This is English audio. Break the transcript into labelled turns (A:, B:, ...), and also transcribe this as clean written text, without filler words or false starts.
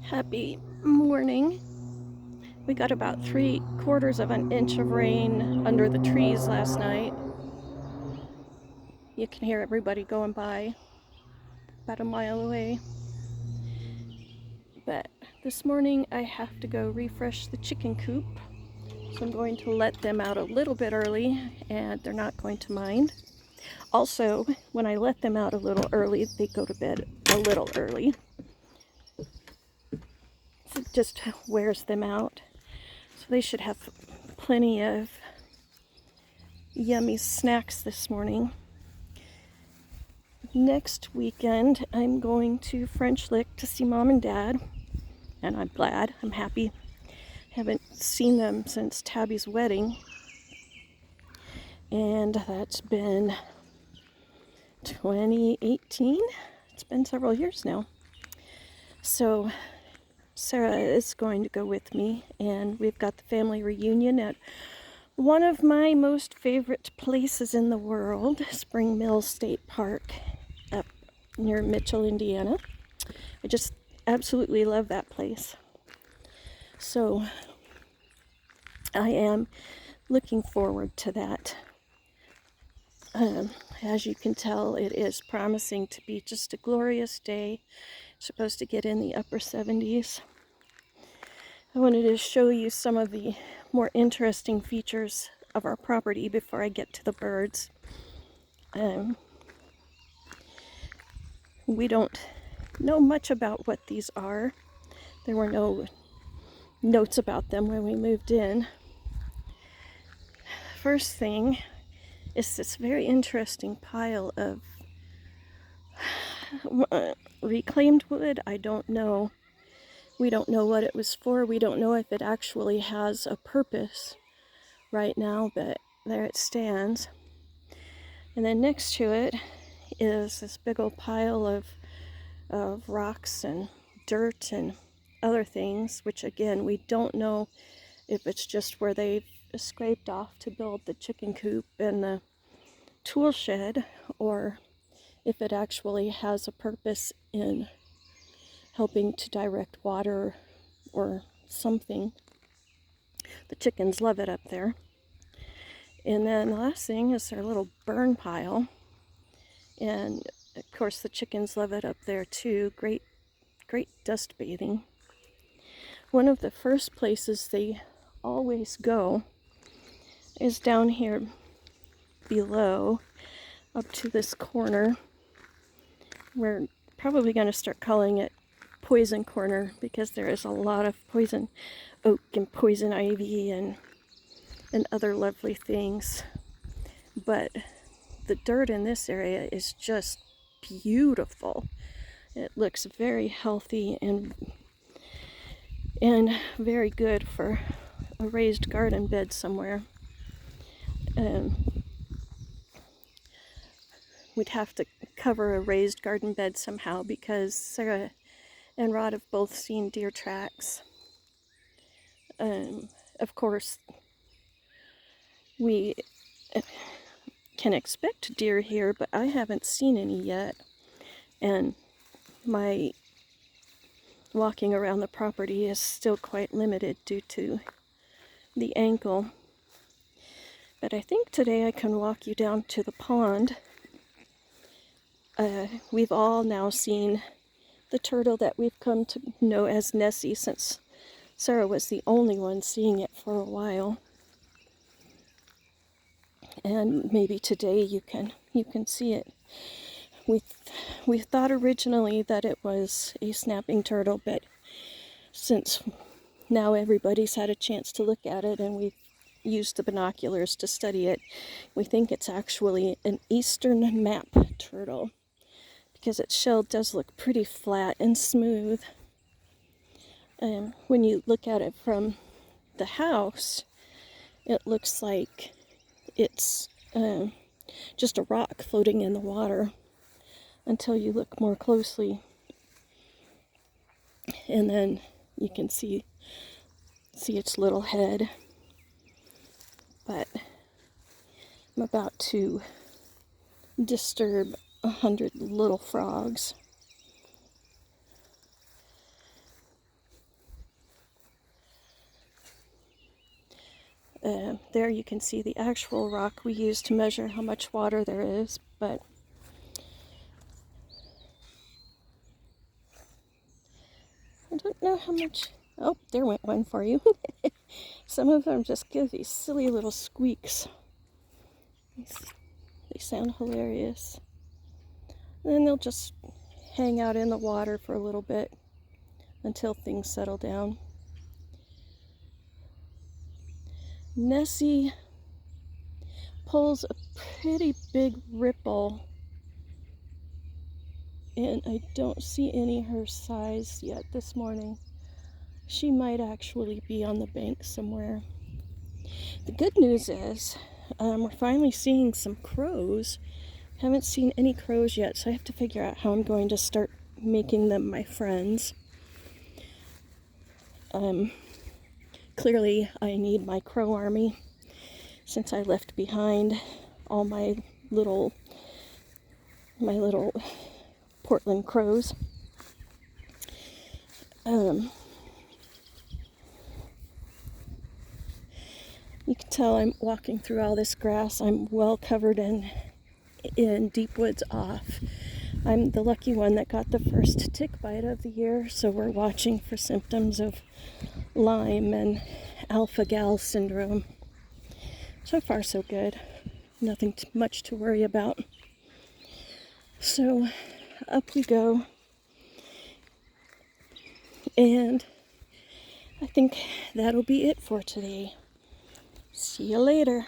A: Happy morning. We got about 3/4 of an inch of rain under the trees last night. You can hear everybody going by about a mile away. But this morning I have to go refresh the chicken coop. So I'm going to let them out a little bit early and they're not going to mind. Also, when I let them out a little early, they go to bed a little early. So it just wears them out. So they should have plenty of yummy snacks this morning. Next weekend, I'm going to French Lick to see Mom and Dad, and I'm glad, I'm happy. Haven't seen them since Tabby's wedding, and that's been 2018. It's been several years now. So Sarah is going to go with me, and we've got the family reunion at one of my most favorite places in the world, Spring Mill State Park up near Mitchell, Indiana. I just absolutely love that place. So I am looking forward to that. As you can tell, it is promising to be just a glorious day. It's supposed to get in the upper 70s. I wanted to show you some of the more interesting features of our property before I get to the birds. We don't know much about what these are. There were no notes about them when we moved in. First thing is this very interesting pile of reclaimed wood. I don't know. We don't know what it was for. We don't know if it actually has a purpose right now, but there it stands. And then next to it is this big old pile of rocks and dirt and other things, which again, we don't know if it's just where they've scraped off to build the chicken coop and the tool shed, or if it actually has a purpose in helping to direct water or something. The chickens love it up there. And then the last thing is their little burn pile. And of course the chickens love it up there too. Great dust bathing. One of the first places they always go is down here below, up to this corner. We're probably going to start calling it Poison Corner because there is a lot of poison oak and poison ivy and other lovely things. But the dirt in this area is just beautiful. It looks very healthy and very good for a raised garden bed somewhere. We'd have to cover a raised garden bed somehow because Sarah and Rod have both seen deer tracks. Of course, we can expect deer here, but I haven't seen any yet. And my walking around the property is still quite limited due to the ankle. But I think today I can walk you down to the pond. We've all now seen the turtle that we've come to know as Nessie, since Sarah was the only one seeing it for a while. And maybe today you can see it. We thought originally that it was a snapping turtle, but since now everybody's had a chance to look at it and we've used the binoculars to study it, we think it's actually an eastern map turtle because its shell does look pretty flat and smooth. When you look at it from the house, it looks like it's just a rock floating in the water until you look more closely, and then you can see its little head. But I'm about to disturb 100 little frogs. There you can see the actual rock we use to measure how much water there is, but I don't know how much. Oh, there went one for you. Some of them just give these silly little squeaks. They sound hilarious. And then they'll just hang out in the water for a little bit until things settle down. Nessie pulls a pretty big ripple, and I don't see any her size yet this morning. She might actually be on the bank somewhere. The good news is we're finally seeing some crows. Haven't seen any crows yet, so I have to figure out how I'm going to start making them my friends. Clearly I need my crow army since I left behind all my little Portland crows. You can tell I'm walking through all this grass. I'm well covered in deep woods off. I'm the lucky one that got the first tick bite of the year, so we're watching for symptoms of Lyme and alpha-gal syndrome. So far, so good. Nothing much to worry about. So up we go. And I think that'll be it for today. See you later.